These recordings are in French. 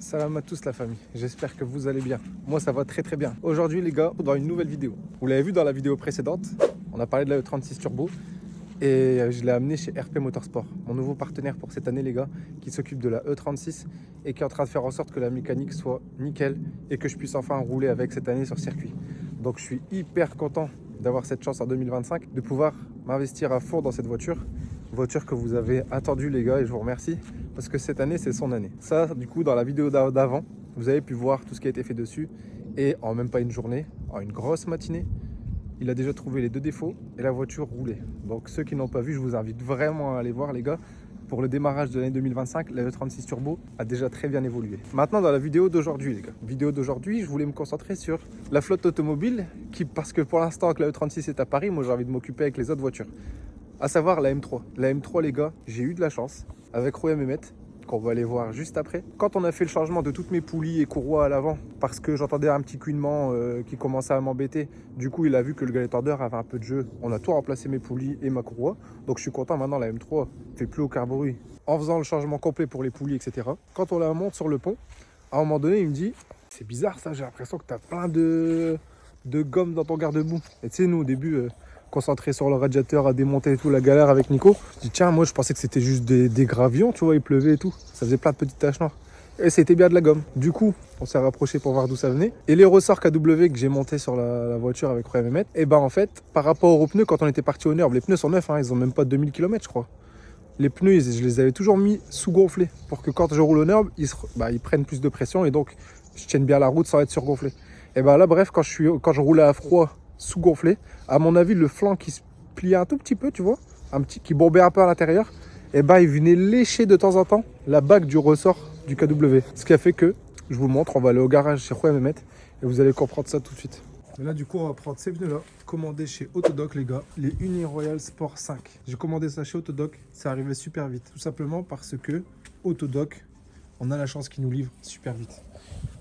Salam à tous la famille, j'espère que vous allez bien. Moi ça va très bien. Aujourd'hui les gars, dans une nouvelle vidéo. Vous l'avez vu dans la vidéo précédente, on a parlé de la E36 Turbo et je l'ai amené chez RP Motorsport, mon nouveau partenaire pour cette année les gars, qui s'occupe de la E36 et qui est en train de faire en sorte que la mécanique soit nickel et que je puisse enfin rouler avec cette année sur circuit. Donc je suis hyper content d'avoir cette chance en 2025, de pouvoir m'investir à fond dans cette voiture que vous avez attendue les gars, et je vous remercie parce que cette année c'est son année. Ça du coup dans la vidéo d'avant vous avez pu voir tout ce qui a été fait dessus, et en même pas une journée, en une grosse matinée, il a déjà trouvé les deux défauts et la voiture roulait. Donc ceux qui n'ont pas vu, je vous invite vraiment à aller voir les gars. Pour le démarrage de l'année 2025, la E36 Turbo a déjà très bien évolué. Maintenant dans la vidéo d'aujourd'hui les gars, je voulais me concentrer sur la flotte automobile parce que pour l'instant que la E36 est à Paris, moi j'ai envie de m'occuper avec les autres voitures. À savoir la M3. La M3 les gars, j'ai eu de la chance avec Roya Mehmet, qu'on va aller voir juste après. Quand on a fait le changement de toutes mes poulies et courroies à l'avant, parce que j'entendais un petit couinement qui commençait à m'embêter, du coup il a vu que le galet tordeur avait un peu de jeu. On a tout remplacé, mes poulies et ma courroie. Donc je suis content, maintenant la M3 fait plus aucun bruit. En faisant le changement complet pour les poulies, etc. Quand on la monte sur le pont, à un moment donné il me dit « C'est bizarre ça, j'ai l'impression que tu as plein de gomme dans ton garde-boue. » Et tu sais, nous au début... concentré sur le radiateur à démonter et tout, la galère avec Nico. Je dis tiens, moi je pensais que c'était juste des gravillons, tu vois, il pleuvait et tout. Ça faisait plein de petites taches noires. Et c'était bien de la gomme. Du coup, on s'est rapproché pour voir d'où ça venait. Et les ressorts KW que j'ai montés sur la voiture avec Roya Mehmet, et ben en fait, par rapport aux pneus, quand on était parti au Nord, les pneus sont neufs, hein, ils ont même pas 2000 km je crois. Les pneus, je les avais toujours mis sous-gonflés pour que quand je roule au Nord, ils prennent plus de pression et donc je tienne bien la route sans être surgonflé. Et ben là, bref, quand je roulais à froid, sous-gonflé, à mon avis le flanc qui se pliait un tout petit peu, tu vois, qui bombait un peu à l'intérieur, et ben il venait lécher de temps en temps la bague du ressort du KW, ce qui a fait que, je vous montre, on va aller au garage chez Roya Mehmet et vous allez comprendre ça tout de suite. Et là du coup on va prendre ces pneus là, commandés chez Autodoc les gars, les Uniroyal Sport 5. J'ai commandé ça chez Autodoc, ça arrivait super vite, tout simplement parce que Autodoc, on a la chance qu'ils nous livrent super vite.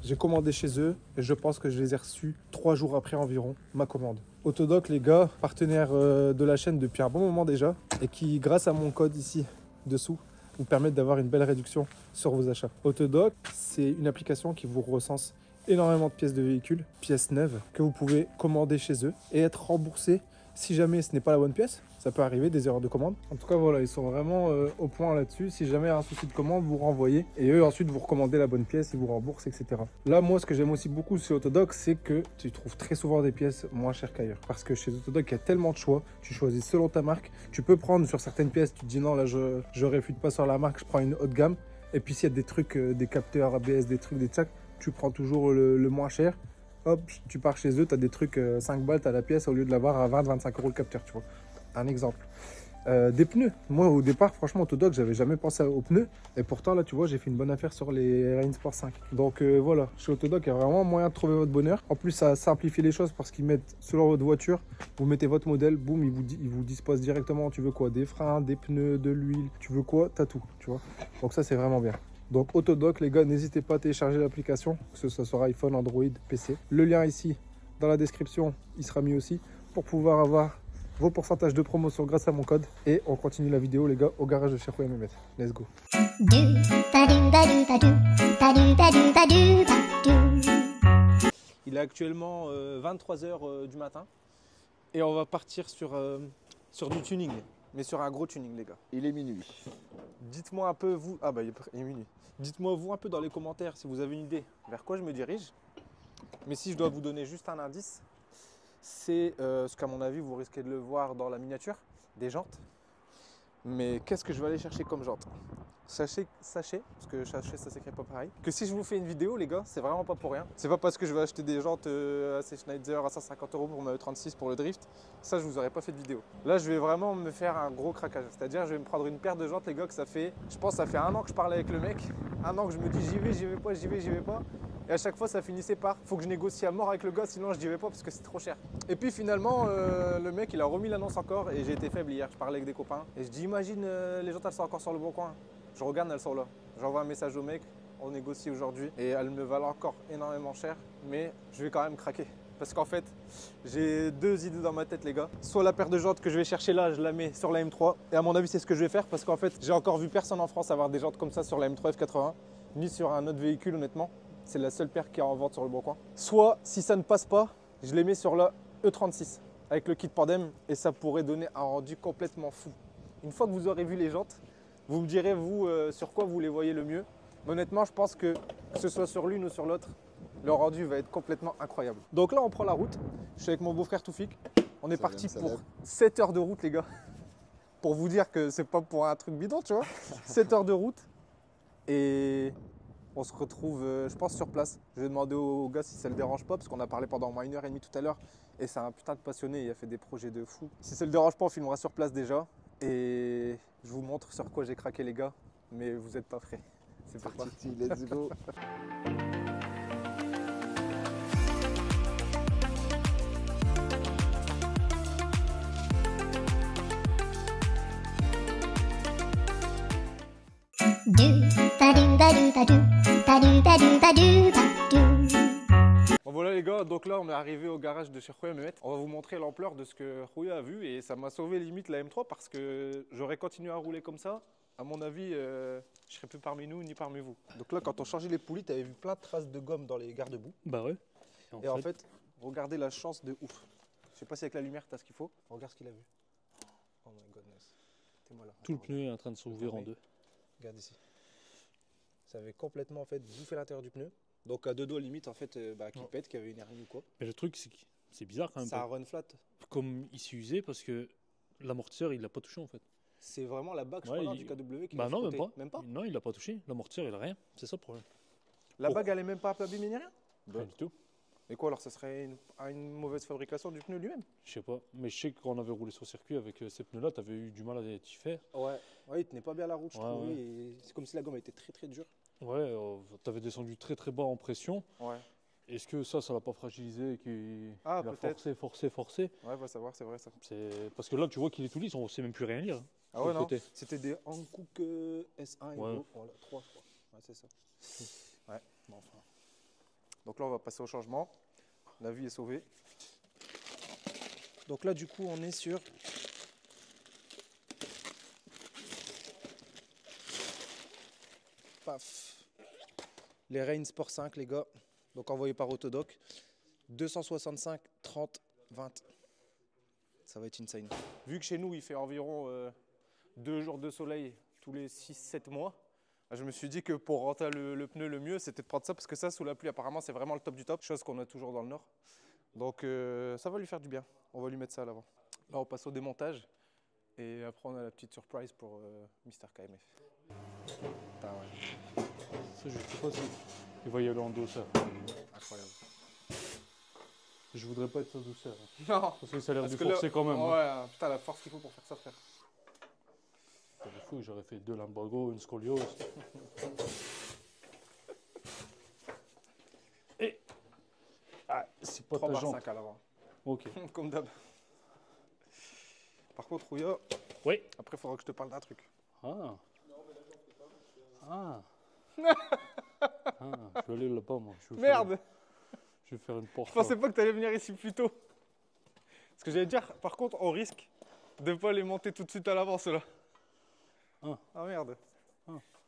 J'ai commandé chez eux et je pense que je les ai reçus 3 jours après environ ma commande. Autodoc les gars, partenaire de la chaîne depuis un bon moment déjà, et qui grâce à mon code ici dessous vous permettent d'avoir une belle réduction sur vos achats. Autodoc, c'est une application qui vous recense énormément de pièces de véhicules, pièces neuves que vous pouvez commander chez eux et être remboursé si jamais ce n'est pas la bonne pièce. Ça peut arriver, des erreurs de commande. En tout cas, voilà, ils sont vraiment au point là-dessus. Si jamais il y a un souci de commande, vous renvoyez et eux ensuite vous recommandez la bonne pièce, ils vous remboursent, etc. Là, moi, ce que j'aime aussi beaucoup chez Autodoc, c'est que tu trouves très souvent des pièces moins chères qu'ailleurs. Parce que chez Autodoc, il y a tellement de choix. Tu choisis selon ta marque. Tu peux prendre sur certaines pièces, tu te dis non, là, je réfute pas sur la marque, je prends une haut de gamme. Et puis s'il y a des trucs, des capteurs ABS, des trucs, des tchacs, tu prends toujours le moins cher. Hop, tu pars chez eux, tu as des trucs 5 balles, tu as la pièce au lieu de l'avoir à 20-25 € le capteur, tu vois. Un exemple. Des pneus. Moi, au départ, franchement, Autodoc, j'avais jamais pensé aux pneus. Et pourtant, là, tu vois, j'ai fait une bonne affaire sur les Rain Sport 5. Donc, voilà, chez Autodoc, il y a vraiment moyen de trouver votre bonheur. En plus, ça simplifie les choses parce qu'ils mettent, selon votre voiture, vous mettez votre modèle, boum, ils vous disposent directement, tu veux quoi, des freins, des pneus, de l'huile, tu veux quoi, t'as tout, tu vois. Donc ça, c'est vraiment bien. Donc Autodoc, les gars, n'hésitez pas à télécharger l'application, que ce soit sur iPhone, Android, PC. Le lien ici, dans la description, il sera mis aussi, pour pouvoir avoir vos pourcentages de promotion grâce à mon code. Et on continue la vidéo, les gars, au garage de chez Roya Mehmet. Let's go. Il est actuellement 23 h du matin. Et on va partir sur du tuning. Mais sur un gros tuning, les gars. Il est minuit. Dites-moi un peu, vous... Ah bah, il est minuit. Dites-moi, vous, un peu dans les commentaires, si vous avez une idée vers quoi je me dirige. Mais si je dois vous donner juste un indice, c'est ce qu'à mon avis, vous risquez de le voir dans la miniature, des jantes. Mais qu'est-ce que je vais aller chercher comme jantes? Sachez, parce que sachez, ça s'écrit pas pareil, que si je vous fais une vidéo, les gars, c'est vraiment pas pour rien. C'est pas parce que je vais acheter des jantes AC Schneider à 150 € pour ma E36 pour le drift. Ça, je vous aurais pas fait de vidéo. Là, je vais vraiment me faire un gros craquage. C'est-à-dire, je vais me prendre une paire de jantes, les gars, que ça fait, je pense, ça fait 1 an que je parle avec le mec. 1 an que je me dis j'y vais pas, j'y vais pas. Et à chaque fois, ça finissait par faut que je négocie à mort avec le gars, sinon je n'y vais pas parce que c'est trop cher. Et puis finalement, le mec, il a remis l'annonce encore et j'ai été faible hier. Je parlais avec des copains et je dis imagine, les jantes, elles sont encore sur le bon coin. Je regarde, elles sont là. J'envoie un message au mec, on négocie aujourd'hui et elles me valent encore énormément cher, mais je vais quand même craquer. Parce qu'en fait, j'ai 2 idées dans ma tête, les gars. Soit la paire de jantes que je vais chercher là, je la mets sur la M3. Et à mon avis, c'est ce que je vais faire parce qu'en fait, j'ai encore vu personne en France avoir des jantes comme ça sur la M3 F80. ni sur un autre véhicule honnêtement. C'est la seule paire qui est en vente sur le bon coin. Soit si ça ne passe pas, je les mets sur la E36 avec le kit Pandem et ça pourrait donner un rendu complètement fou. Une fois que vous aurez vu les jantes, vous me direz vous sur quoi vous les voyez le mieux. Mais honnêtement, je pense que ce soit sur l'une ou sur l'autre, le rendu va être complètement incroyable. Donc là, on prend la route. Je suis avec mon beau-frère Toufik. On est parti pour 7 heures de route, les gars. Pour vous dire que c'est pas pour un truc bidon, tu vois. 7 heures de route. Et on se retrouve, je pense, sur place. Je vais demander au gars si ça le dérange pas, parce qu'on a parlé pendant au moins 1h30 tout à l'heure. Et c'est un putain de passionné, il a fait des projets de fou. Si ça le dérange pas, on filmera sur place déjà. Et je vous montre sur quoi j'ai craqué, les gars. Mais vous n'êtes pas prêts. C'est parti, let's go. Bon voilà les gars, donc là on est arrivé au garage de chez Rouya Mehmet. On va vous montrer l'ampleur de ce que Rouya a vu et ça m'a sauvé limite la M3 parce que j'aurais continué à rouler comme ça. À mon avis, je serais plus parmi nous ni parmi vous. Donc là quand on changeait les poulies, tu avais vu plein de traces de gomme dans les garde-boue. Bah ouais. Et en fait, regardez la chance de ouf. Je sais pas si avec la lumière tu as ce qu'il faut. Regarde ce qu'il a vu. Oh my goodness. T'es-moi là. Tout le pneu est en train de s'ouvrir en deux. Regarde ici. Ça avait complètement en fait bouffé l'intérieur du pneu. Donc à deux doigts limite en fait qui pète, qui avait une hernie ou quoi. Mais le truc c'est que c'est bizarre quand même. Ça run flat. Comme il s'est usé parce que l'amortisseur il l'a pas touché en fait. C'est vraiment la bague je crois, du KW qui bah non même pas. Même pas. Non il l'a pas touché. L'amortisseur il a rien. C'est ça le problème. La bague elle est même pas abîmée ni rien. Rien du tout. Et quoi alors ça serait une mauvaise fabrication du pneu lui-même? Je sais pas. Mais je sais que quand on avait roulé sur circuit avec ces pneus là, t'avais eu du mal à t'y faire. Ouais. Ouais, il tenait pas bien la route je trouve. Ouais. C'est comme si la gomme était très dure. Ouais, t'avais descendu très bas en pression. Ouais. Est-ce que ça l'a pas fragilisé et qu'il a forcé? Ouais, va savoir, c'est vrai ça. Parce que là, tu vois qu'il est tout lisse, on sait même plus rien lire. Ah ouais, non. C'était des Hankook S1 et voilà, 3 je crois. Ouais, c'est ça. Ouais, bon, enfin. Donc là, on va passer au changement. La vie est sauvée. Donc là, du coup, on est sur... Paf. Les Reign Sport 5, les gars. Donc envoyé par Autodoc. 265, 30, 20. Ça va être insane. Vu que chez nous, il fait environ 2 jours de soleil tous les 6-7 mois, je me suis dit que pour rentrer le pneu le mieux, c'était de prendre ça parce que ça, sous la pluie, apparemment, c'est vraiment le top du top. Chose qu'on a toujours dans le nord. Donc ça va lui faire du bien. On va lui mettre ça à l'avant. Là, on passe au démontage. Et après, on a la petite surprise pour Mister KMF. Putain, ouais. Ça, je sais pas si il va y aller en douceur. Incroyable. Je voudrais pas être sa douceur. Non. Parce que ça a l'air de forcer quand même. Ouais, putain, la force qu'il faut pour faire ça, frère. C'est fou, j'aurais fait 2 lumbago, une scoliose. Et. Ah, c'est pas ta jambe. 3/5 à l'avant. Ok. Comme d'hab. Par contre, Rouya. Oui. Après, il faudra que je te parle d'un truc. Ah. Ah. Je vais aller là-bas, moi. Merde. Je vais faire une porte. Je pensais pas que tu allais venir ici plus tôt. Ce que j'allais dire, par contre, on risque de pas les monter tout de suite à l'avance là. Ah merde.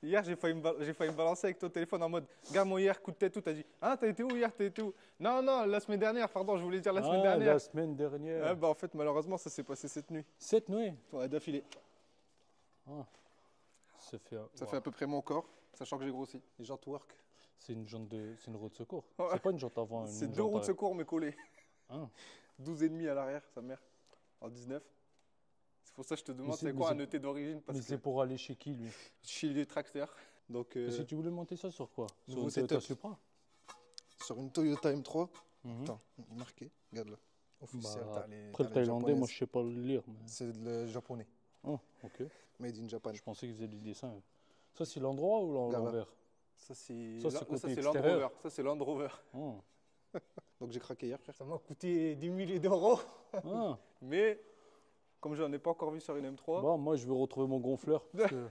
Hier, j'ai failli me balancer avec ton téléphone en mode regarde moi hier, coup de tête, tout. T'as dit ah, t'as été où hier? T'as été où? Non, la semaine dernière, pardon, je voulais dire la semaine dernière. La semaine dernière. Ouais, bah en fait, malheureusement, ça s'est passé cette nuit. Cette nuit? Ouais, d'affilée. Ça fait à peu près mon corps, sachant que j'ai grossi. Les jantes work. C'est une roue de secours. Ouais. C'est pas une jante avant. C'est 2 roues de secours mais collées. 12,5 à l'arrière, sa mère. En 19. C'est pour ça que je te demande c'est quoi un ET d'origine. Mais c'est pour aller chez qui lui? Chez les tracteurs. Donc, si tu voulais monter ça sur quoi? Sur une Toyota Supra? Sur une Toyota M3. Attends, il est marqué. Regarde là. Officiel. Après le thaïlandais, moi je sais pas le lire. Mais... C'est le japonais. Oh, ok. Made in Japan. Je pensais qu'ils faisaient du dessin. Ça c'est l'endroit ou l'envers? Ça c'est Land Rover. Ça c'est Land Rover. Donc j'ai craqué hier, frère. Ça m'a coûté des milliers d'euros. Mais comme j'en ai pas encore vu sur une M3. Bon, moi je veux retrouver mon gonfleur. Parce que...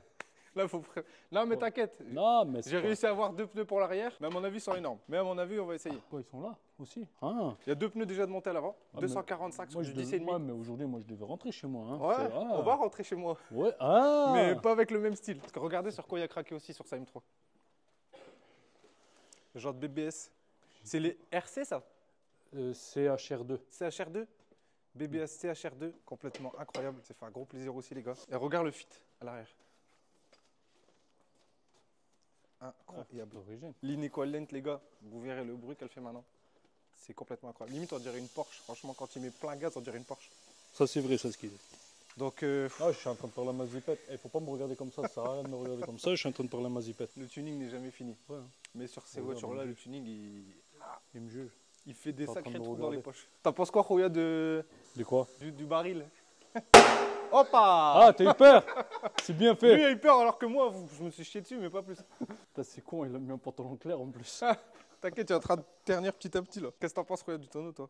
Là, faut... Non mais t'inquiète. Non, mais j'ai réussi à avoir 2 pneus pour l'arrière, mais à mon avis ils sont énormes. Mais à mon avis on va essayer. Quoi, ils sont là aussi? Il y a 2 pneus déjà de monter à l'avant. 245 sur du 10,5. Ouais, mais aujourd'hui moi je devais rentrer chez moi. Ouais, on va rentrer chez moi. Ouais, mais pas avec le même style. Parce que regardez sur quoi il a craqué aussi sur sa M3. Genre de BBS. C'est les RC ça? CHR2. CHR2? BBS CHR2, complètement incroyable. Ça fait un gros plaisir aussi, les gars. Et regarde le fit à l'arrière. Incroyable. D'origine. L'Inequal Length, les gars, vous verrez le bruit qu'elle fait maintenant. C'est complètement incroyable. Limite, on dirait une Porsche. Franchement, quand il met plein gaz, on dirait une Porsche. Ça, c'est vrai, ça, ce qu'il dit. Donc, Ah, je suis en train de parler à ma zipette. Il faut pas me regarder comme ça sert à rien de me regarder comme ça. Je suis en train de parler à ma zipette. le tuning n'est jamais fini. Ouais. Mais sur ces Ouais, voitures-là, ouais. le tuning, Il me juge. il fait des T'es en train sacrés de me trous dans les regarder. poches. T'en penses quoi, Khoya, du De quoi? baril? Hoppa! Ah, t'as eu peur? C'est bien Lui fait. a eu peur alors que moi, je me suis chié dessus, mais pas plus. Putain, c'est con, il a mis un pantalon clair en plus. T'inquiète, tu es en train de ternir petit à petit là. Qu'est-ce que t'en penses, Khoya, du tonneau, toi?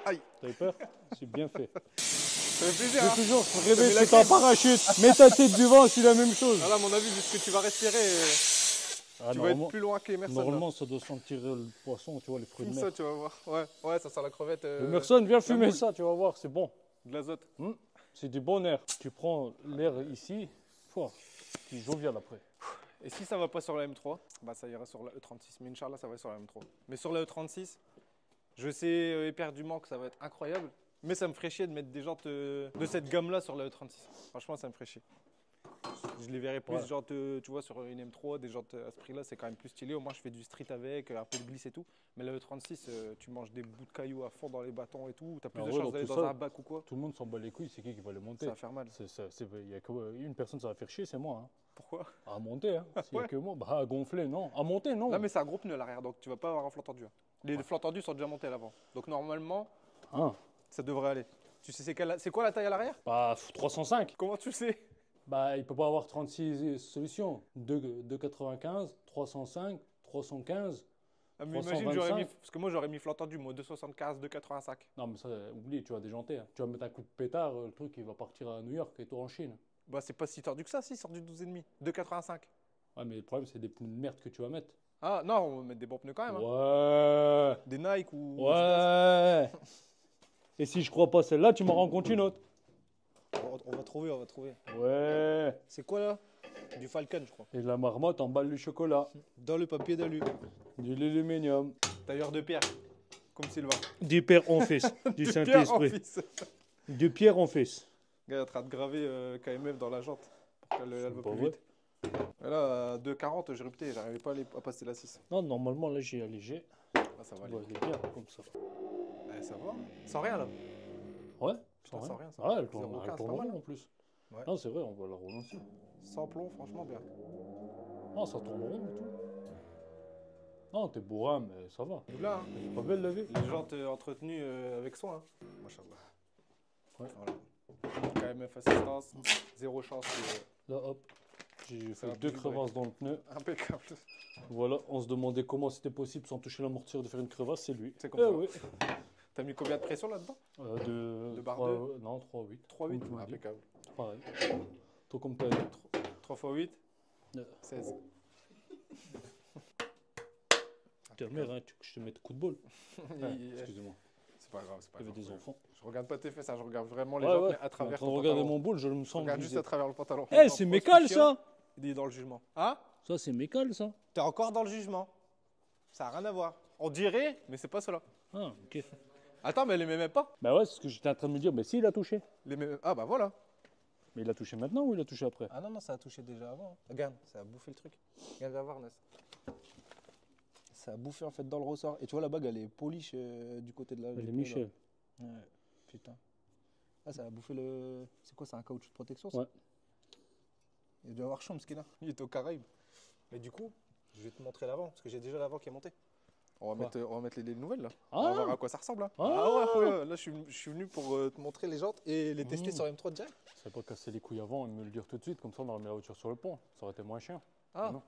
Aïe! T'as eu peur? C'est bien fait. Ça fait plaisir, Je hein? veux toujours se Ça rêver, met la c'est en clim. parachute. Mets ta tête devant, c'est la même chose. Voilà, à mon avis, vu ce que tu vas respirer, Ah, tu vas être plus loin qu'Emerson. là. normalement, ça doit sentir le poisson, tu vois, les fruits de Fume mer. ça, tu vas voir. Ouais, ça sent la crevette. Emerson, viens fumer moule. ça, tu vas voir, c'est bon. De l'azote. C'est du bon air. Tu prends l'air ici, tu es jovial après. Et si ça va pas sur la M3, bah ça ira sur la E36. Mais Inch'Allah, ça va sur la M3. Mais sur la E36, je sais éperdument que ça va être incroyable. Mais ça me ferait chier de mettre des jantes de cette gamme-là sur la E36. Franchement, ça me ferait chier. Je les verrais plus, Ouais. genre, tu vois, sur une M3, des jantes à ce prix-là, c'est quand même plus stylé. Au moins, je fais du street avec, un peu de glisse et tout. Mais la E36, tu manges des bouts de cailloux à fond dans les bâtons et tout. T'as plus Ah de ouais, chances dans d'aller tout dans ça, un bac ou quoi. Tout le monde s'en bat les couilles, c'est qui va les monter? Ça va faire mal. Il n'y a qu'une personne, ça va faire chier, c'est moi. Hein. Pourquoi? À monter, hein. S'il n'y a Ouais. que moi, bah à gonfler, non. À monter, non. Là, mais c'est un gros pneu à l'arrière, donc tu vas pas avoir un flanc tendu. Hein. Les flancs tendus sont déjà montés à l'avant. Donc normalement, Hein. ça devrait aller. Tu sais c'est quoi la taille à l'arrière? Bah, 305. Comment tu le sais? Bah, il peut pas avoir 36 solutions. 2,95, 305, 315. Ah, mais imagine, 325. parce que moi j'aurais mis flanc tendu, moi 2,75, 2,85. Non, mais ça, oublie, tu vas déjanter. Hein. Tu vas mettre un coup de pétard, le truc, il va partir à New York et toi en Chine. Bah c'est pas si tordu que ça, si, il sort du 12,5. 2,85. Ouais, mais le problème, c'est des pneus de merde que tu vas mettre. Ah non, on va mettre des bons pneus quand même. Hein. Ouais. Des Nike ou. Ouais. Et si je crois pas celle-là, tu m'en rends compte une autre. On va trouver, on va trouver. Ouais. C'est quoi là? Du Falcon, je crois. Et la marmotte emballe du chocolat. Dans le papier d'alu. De l'aluminium. Tailleur de pierre. Comme Sylvain. Du père en fils. Du Pierre en Saint-Esprit. fils. Du pierre en fils. Le gars est en train de graver KMF dans la jante. Pour qu'elle elle va pas plus vrai. vite. Et là, à 2,40, j'ai rupté, j'arrivais pas à passer la 6. Non, normalement, là, j'ai allégé. Là, ça va Tu aller. dois aller bien, comme ça. Ça va. Sans rien là. Ouais, Putain, sans rien, ça. Ah, elle tourne, 0,15, elle tourne pas mal, rond hein. en plus. Ouais. Non, c'est vrai, on va la relancer. Sans plomb, franchement bien. Non, ça tourne rond et tout. Non, t'es bourrin, mais ça va. Donc là, hein, Elle est pas belle la vie. les jantes entretenues avec soin. Hein. Machallah. Ouais. Voilà. KMF assistance, zéro chance. Là, hop, j'ai Ça va fait 2 plus crevasses dans le pneu. Impeccable. Voilà, on se demandait comment c'était possible sans toucher l'amortisseur de faire une crevasse, c'est lui. C'est comme Eh ça. oui. T'as mis combien de pression là-dedans? De barre 3, non, 3,8. 3,8. Comme tu m'as dit. Impeccable. Pareil. Toi, comme t'as dit. 3 x 8, Euh. 16. Ta mère, hein, tu veux que je te mette coup de bol. Excusez-moi, C'est pas grave, c'est pas il y avait grave. des enfants. Je regarde pas tes fesses, hein, je regarde vraiment les Ouais, jantes ouais. mais à travers En train ton de regarder pantalon. mon bol, je me Je sens regarde juste visé. à travers le pantalon. Eh, c'est mécal ça. Il est dans le jugement. Hein? Ça, c'est mécal ça. T'es encore dans le jugement. Ça n'a rien à voir. On dirait, mais c'est pas cela. Ah, ok. Attends, mais elle les met même pas. Bah ouais, c'est ce que j'étais en train de me dire. Mais si, il a touché. Ah bah voilà. Mais il a touché maintenant ou il a touché après? Ah non, non, ça a touché déjà avant. Regarde, ça a bouffé le truc. Regarde, viens voir, Ness. Ça a bouffé en fait dans le ressort. Et tu vois, la bague, elle est polish du côté de la. Elle du est pneu, Michel. là. Ouais, putain. Ah, ça a bouffé le. C'est quoi, c'est un caoutchouc de protection ça? Ouais. Il doit avoir chaud, ce qu'il a. Il est au Caraïbes. Mais du coup, je vais te montrer l'avant, parce que j'ai déjà l'avant qui est monté. On va mettre les nouvelles là. On va Ah. voir à quoi ça ressemble. Hein. Ah. Ouais. Là, je suis venu pour te montrer les jantes et les tester sur M3 direct. Ça savais pas casser les couilles avant et me le dire tout de suite, comme ça on aurait mis la voiture sur le pont. Ça aurait été moins chiant. Ah. Non.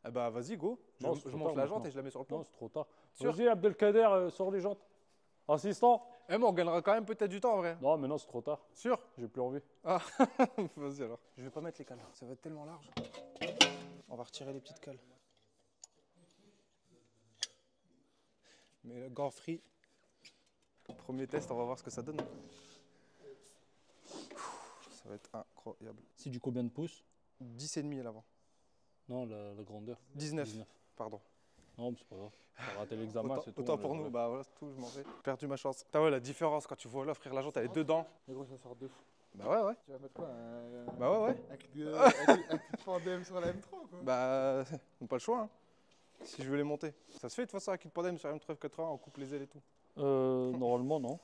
Eh bah vas-y, go. Non, Je c'est trop monte tard la jante maintenant. et je la mets sur le pont. Non, c'est trop tard. Sûr. Vas-y, Abdelkader, sors les jantes. Assistant? Eh, mais on gagnera quand même peut-être du temps en vrai. Non, mais non, c'est trop tard. Sûr? J'ai plus envie. Ah, vas-y alors. Je vais pas mettre les cales, ça va être tellement large. On va retirer les petites cales. Mais le gant free, premier test, on va voir ce que ça donne. Ça va être incroyable. C'est du combien de pouces? 10,5 à l'avant. Non, la grandeur. 19. Pardon. Non, mais c'est pas grave. T'as raté l'examen, c'est tout. Autant pour nous, bah voilà, c'est tout, je m'en vais. Perdu ma chance. T'as ouais, la différence quand tu vois là, frère, la jante elle est dedans. Mais gros, ça sort de fou. Bah ouais. Tu vas mettre quoi Bah ouais. Un coup de pandem sur la M3 quoi. Bah, on n'a pas le choix, hein. Si je veux les monter. Ça se fait de toute façon avec une pandem sur M3 80, on coupe les ailes et tout. Normalement, non.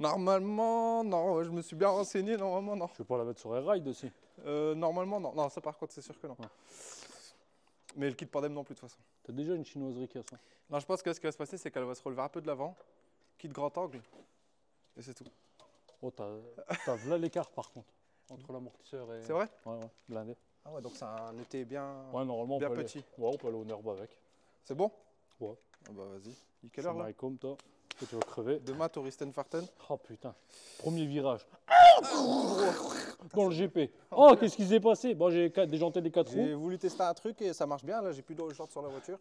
Normalement, non, ouais, je me suis bien renseigné, normalement, non. Je vais pas la mettre sur Air-Ride aussi. Normalement, non. Non, ça par contre, c'est sûr que non. Ouais. Mais le kit pandem non plus, de toute façon. T'as déjà une chinoiserie qui a ça. Non, je pense que ce qui va se passer, c'est qu'elle va se relever un peu de l'avant, kit grand angle, et c'est tout. Oh, t'as là l'écart par contre. Entre l'amortisseur et. C'est vrai? Ouais, blindé. Ah ouais, donc c'est un ET bien, Ouais, normalement, bien on peut petit. Ouais, on peut aller au Nerba avec. C'est bon? Ouais. Ah bah vas-y. Il est quelle heure là? Comme toi. Que tu vas crever. Demain, Toristen Farten. Oh putain. Premier virage. Dans le GP. Oh, qu'est-ce qui s'est passé? Bon, j'ai déjanté les 4 J'ai roues. voulu tester un truc et ça marche bien. Là, j'ai plus de short sur la voiture.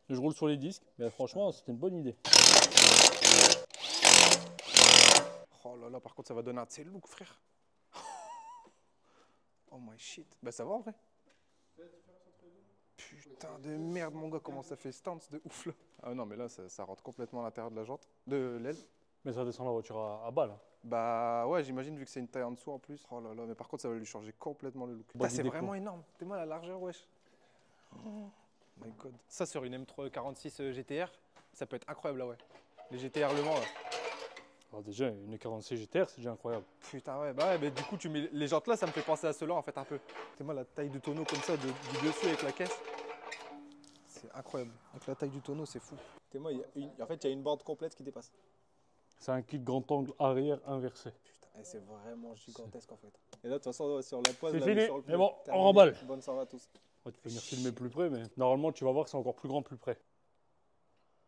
Je roule sur les disques. Mais franchement, c'était une bonne idée. Oh là là, par contre, ça va donner un de ces looks, frère. Oh my shit. Bah ça va en vrai. Putain de merde, mon gars, comment ça fait stance de ouf là. Ah non, mais là, ça rentre complètement à l'intérieur de la jante, de l'aile. Mais ça descend la voiture à balle. Bah ouais, j'imagine vu que c'est une taille en dessous en plus. Oh là là, mais par contre, ça va lui changer complètement le look. Bonne C'est idée, vraiment quoi. énorme. T'es-moi la largeur, wesh. Oh my god. Ça sur une M3 46 GTR, ça peut être incroyable là, ouais. Les GTR Le Mans là. Alors déjà, une 46 GTR, c'est déjà incroyable. Putain ouais, bah ouais, mais du coup tu mets les jantes là, ça me fait penser à cela en fait un peu. T'es-moi la taille du tonneau comme ça du dessus avec la caisse. C'est incroyable. Avec la taille du tonneau, c'est fou. T'es-moi, en fait, il y a une bande complète qui dépasse. C'est un kit grand angle arrière inversé. Putain, et c'est vraiment gigantesque en fait. Et là, de toute façon, sur la poise, C'est là, fini. sur le pneu, Mais bon, terminé. on remballe. Bonne soirée à tous. Ouais, tu peux venir filmer plus près, mais normalement, tu vas voir que c'est encore plus grand plus près.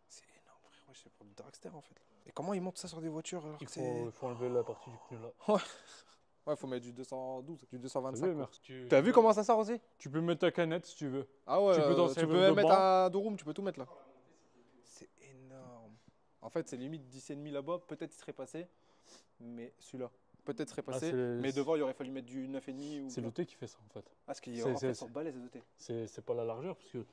C'est énorme, frère. Ouais, c'est pour le dragster en fait. Et comment ils montent ça sur des voitures alors Il que c'est. faut enlever la partie du pneu là. Ouais, faut mettre du 212, du T'as 225. vu, quoi. Merc, T'as vu comment ça sort aussi? Tu peux mettre ta canette si tu veux. Ah ouais, Tu peux t'en tu servir peux même de mettre banc. un deux-room, tu peux tout mettre là. C'est énorme. En fait, c'est limite 10,5 là-bas, peut-être il serait passé, mais celui-là, peut-être serait passé, c'est- mais devant il aurait fallu mettre du 9,5 ou. C'est le T qui fait ça en fait. Ah, parce qu'il c'est- en fait, c'est- sont balèzes les ET. C'est pas la largeur parce que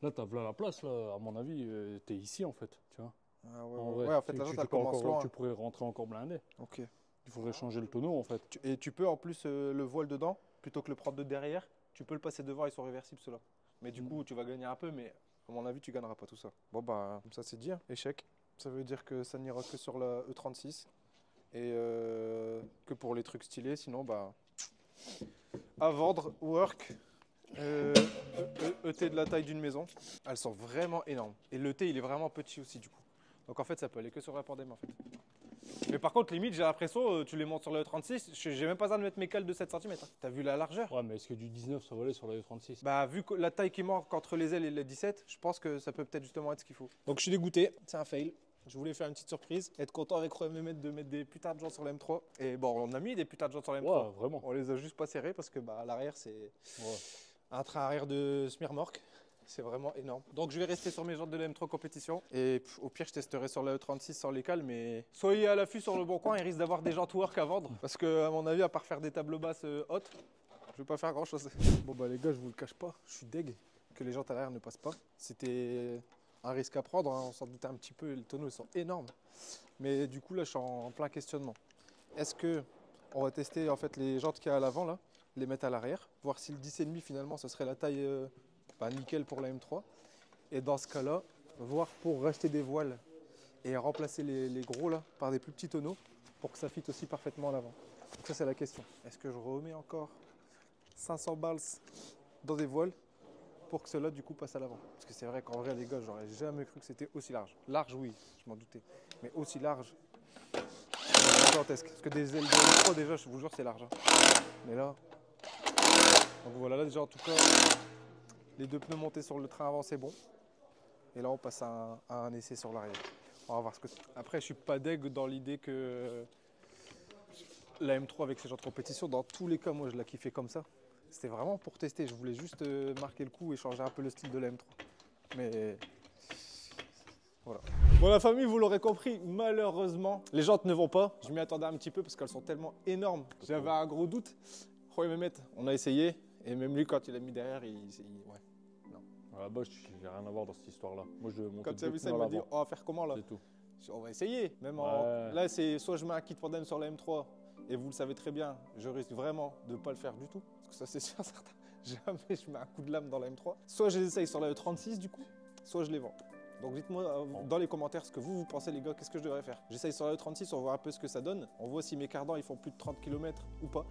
là, t'as là la place, là, à mon avis, t'es ici en fait. Tu vois. Ah ouais, En ouais, vrai, en fait, la jante elle peux commence encore- loin. Tu pourrais rentrer encore blindé. Ok. Il faudrait changer le tonneau en fait. Et tu peux en plus le voile dedans, plutôt que le prendre de derrière, tu peux le passer devant, ils sont réversibles ceux-là. Mais du coup, tu vas gagner un peu, mais à mon avis, tu gagneras pas tout ça. Bon, bah, comme ça, c'est dit, hein. Échec. Ça veut dire que ça n'ira que sur la E36 et que pour les trucs stylés. Sinon, bah, à vendre, work. ET de la taille d'une maison. Elles sont vraiment énormes. Et l'ET, il est vraiment petit aussi, du coup. Donc en fait, ça peut aller que sur la pandémie, en fait. Mais par contre, limite, j'ai l'impression, tu les montes sur la E36, j'ai même pas besoin de mettre mes cales de 7 cm. T'as vu la largeur? Ouais, mais est-ce que du 19 ça va aller sur la E36? Bah, vu que la taille qui manque entre les ailes et les 17, je pense que ça peut peut-être justement être ce qu'il faut. Donc je suis dégoûté, c'est un fail. Je voulais faire une petite surprise, être content avec Romain de mettre des putains de jantes sur la M3. Et bon, on a mis des putains de jantes sur la M3. Ouais, vraiment. On les a juste pas serrées parce que bah, à l'arrière, c'est Ouais. un train arrière de Smirmork. C'est vraiment énorme. Donc je vais rester sur mes jantes de la M3 compétition. Et au pire, je testerai sur la E36 sans les cales. Mais soyez à l'affût sur le bon coin, il risque d'avoir des jantes work à vendre. Parce que, à mon avis, à part faire des tables basses hautes, je vais pas faire grand chose. Bon, bah les gars, je vous le cache pas, je suis deg que les jantes à l'arrière ne passent pas. C'était un risque à prendre, hein, on s'en doutait un petit peu. Les tonneaux ils sont énormes. Mais du coup, là, je suis en plein questionnement. Est-ce que on va tester en fait les jantes qu'il y a à l'avant, là, les mettre à l'arrière, voir si le 10,5 finalement, ce serait la taille. Nickel pour la M3. Et dans ce cas-là, voir pour racheter des voiles et remplacer les gros là par des plus petits tonneaux pour que ça fitte aussi parfaitement à l'avant. Donc ça c'est la question. Est-ce que je remets encore 500 balles dans des voiles pour que cela du coup passe à l'avant? Parce que c'est vrai qu'en vrai les gars, j'aurais jamais cru que c'était aussi large. Large oui, je m'en doutais. Mais aussi large, c'est gigantesque. Parce que des ailes de M3 déjà, je vous jure c'est large. Hein. Mais là, donc voilà là déjà en tout cas. Les deux pneus montés sur le train avant, c'est bon. Et là, on passe à un essai sur l'arrière. On va voir ce que c'est. Après, je suis pas deg dans l'idée que la M3 avec ses jantes de compétition, dans tous les cas, moi, je la kiffais comme ça. C'était vraiment pour tester. Je voulais juste marquer le coup et changer un peu le style de la M3. Mais voilà. Bon, la famille, vous l'aurez compris, malheureusement, les jantes ne vont pas. Je m'y attendais un petit peu parce qu'elles sont tellement énormes. J'avais un gros doute. On a essayé Et même lui, quand il a mis derrière, ouais. À la base, j'ai rien à voir dans cette histoire-là. Moi, je monte Quand tu as vu ça, il m'a dit, on va faire comment là? C'est tout. On va essayer. Même Ouais. là, c'est soit je mets un kit Fandem sur la M3, et vous le savez très bien, je risque vraiment de ne pas le faire du tout. Parce que ça, c'est sûr, certain. Jamais je mets un coup de lame dans la M3. Soit je les essaye sur la E36 du coup, soit je les vends. Donc dites-moi dans les commentaires ce que vous pensez les gars, qu'est-ce que je devrais faire? J'essaye sur la E36, on voit un peu ce que ça donne. On voit si mes cardans ils font plus de 30 km ou pas.